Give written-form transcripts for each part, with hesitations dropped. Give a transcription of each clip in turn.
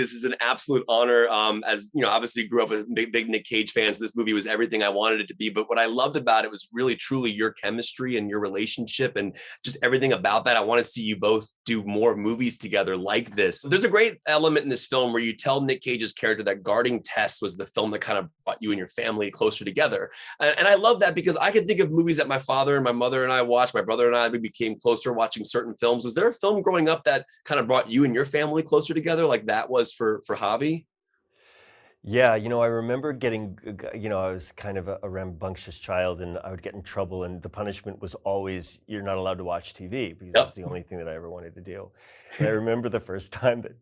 This is an absolute honor. As you know, obviously grew up a big Nick Cage fan, so this movie was everything I wanted it to be. But what I loved about it was really truly your chemistry and your relationship and just everything about that. I want to see you both do more movies together like this. There's a great element in this film where you tell Nick Cage's character that Guarding Tess was the film that kind of brought you and your family closer together. And I love that because I can think of movies that my father and my mother and I watched, my brother and I, we became closer watching certain films. Was there a film growing up that kind of brought you and your family closer together like that was for Javi? Yeah, I remember I was kind of a rambunctious child and I would get in trouble, and the punishment was always you're not allowed to watch TV because it Yep. was the only thing that I ever wanted to do. And I remember the first time that,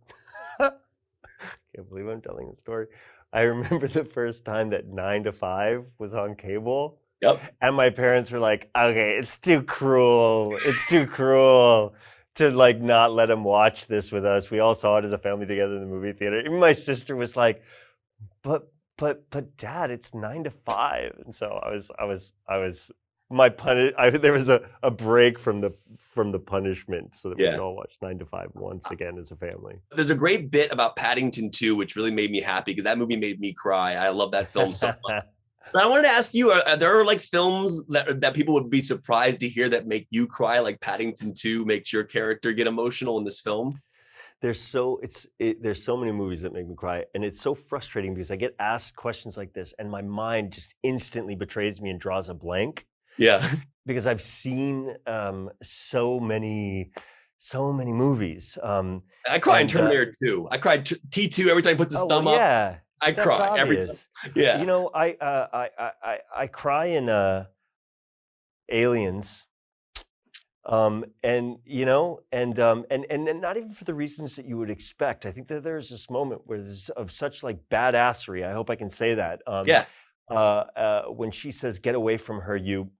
can't believe I'm telling the story. I remember the first time that 9 to 5 was on cable, Yep. and my parents were like, okay, it's too cruel. It's too cruel to like not let him watch this with us. We all saw it as a family together in the movie theater. Even my sister was like, but Dad, it's 9 to 5. And so I was my punish. There was a break from the punishment so that we could Yeah. all watch 9 to 5 once again as a family. There's a great bit about Paddington 2, which really made me happy because that movie made me cry. I love that film so much. But I wanted to ask you, are there like films that people would be surprised to hear that make you cry, like Paddington 2 makes your character get emotional in this film? There's so many movies that make me cry, and it's so frustrating because I get asked questions like this, and my mind just instantly betrays me and draws a blank Yeah. because I've seen so many movies. I cry in And Terminator 2. I cried T2 every time he puts his oh well, thumb up. yeah, I that's cry every time. obvious. Yeah. I cry in Aliens. And not even for the reasons that you would expect. I think that there's this moment where there's of such like badassery. I hope I can say that. Yeah. When she says, "Get away from her, you,"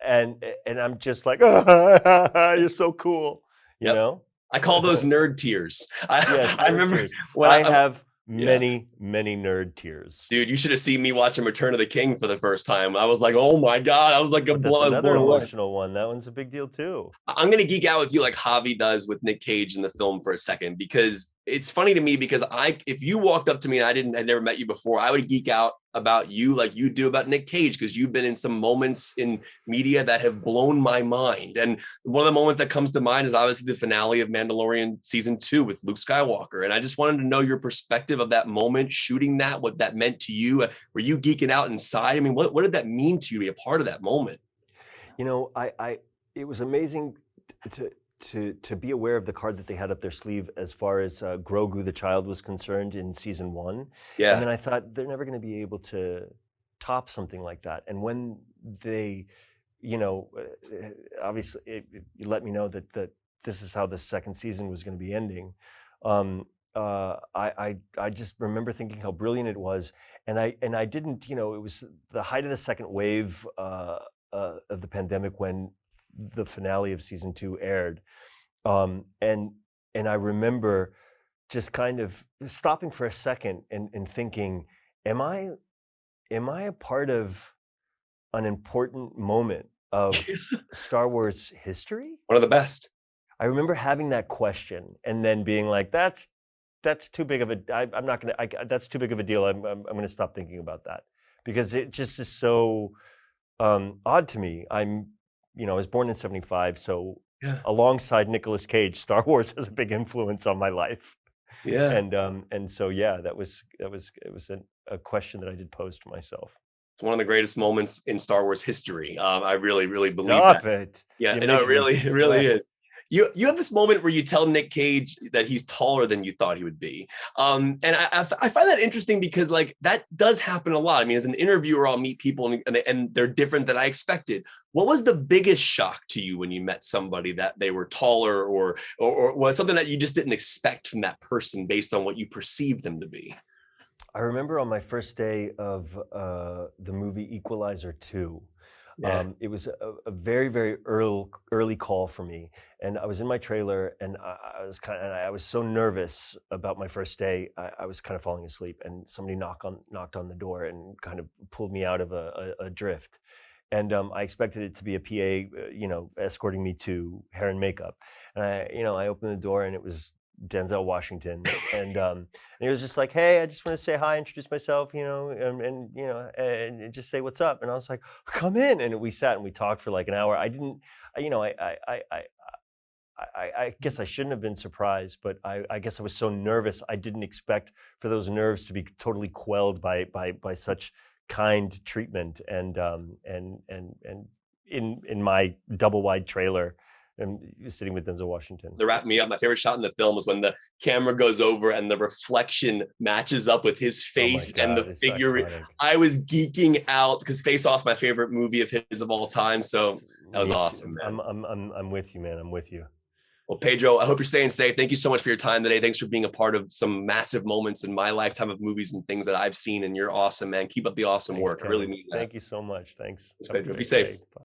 and I'm just like, "You're so cool," you Yep. know. I call those nerd tears. Yes, I nerd remember tears. when I have yeah. many nerd tears. Dude, you should have seen me watching Return of the King for the first time. I was like, oh my God. I was like, But that's I was another blown away. emotional one. That one's a big deal too. I'm going to geek out with you like Javi does with Nick Cage in the film for a second, because it's funny to me because if you walked up to me and I'd never met you before, I would geek out about you like you do about Nick Cage, because you've been in some moments in media that have blown my mind. And one of the moments that comes to mind is obviously the finale of Mandalorian season 2 with Luke Skywalker. And I just wanted to know your perspective of that moment, shooting that, what that meant to you. Were you geeking out inside? I mean, what did that mean to you to be a part of that moment? It was amazing to be aware of the card that they had up their sleeve as far as Grogu the child was concerned in season 1. And Yeah. then I thought they're never going to be able to top something like that. And when they, obviously you let me know that this is how the second season was going to be ending. I just remember thinking how brilliant it was, and I didn't, it was the height of the second wave of the pandemic when the finale of season 2 aired, and I remember just kind of stopping for a second and thinking, am I a part of an important moment of Star Wars history? One of the best. I remember having that question and then being like, that's too big of a I'm not gonna that's too big of a deal. I'm gonna stop thinking about that because it just is so odd to me. I was born in '75, so Yeah. alongside Nicolas Cage, Star Wars has a big influence on my life. Yeah. And so yeah, it was a question that I did pose to myself. It's one of the greatest moments in Star Wars history. I really, really believe that. Stop it! Yeah, You're no, making me it really sweat. is. You have this moment where you tell Nick Cage that he's taller than you thought he would be, and I find that interesting because like that does happen a lot. I mean, as an interviewer, I'll meet people and they're different than I expected. What was the biggest shock to you when you met somebody that they were taller, or was something that you just didn't expect from that person based on what you perceived them to be? I remember on my first day of the movie Equalizer 2. Yeah. It was a very, very early call for me, and I was in my trailer, and I was so nervous about my first day. I was kind of falling asleep, and somebody knocked on the door and kind of pulled me out of a drift. And I expected it to be a PA, escorting me to hair and makeup. And I opened the door, and it was Denzel Washington, and he was just like, "Hey, I just want to say hi, introduce myself, and and just say what's up." And I was like, "Come in," and we sat and we talked for like an hour. I didn't, you know, I guess I shouldn't have been surprised, but I guess I was so nervous. I didn't expect for those nerves to be totally quelled by such kind treatment, and in my double wide trailer, and sitting with Denzel Washington. To wrap me up, my favorite shot in the film was when the camera goes over and the reflection matches up with his Oh my face and God, the it's figure. iconic. I was geeking out because Face Off's my favorite movie of his of all time. So that was Me too. awesome, man. I'm with you, man. I'm with you. Well, Pedro, I hope you're staying safe. Thank you so much for your time today. Thanks for being a part of some massive moments in my lifetime of movies and things that I've seen. And you're awesome, man. Keep up the awesome Thanks, work. I really Kevin. mean that. Thank you so much. Thanks. Thanks, Have a Pedro. Be great safe. day. Bye.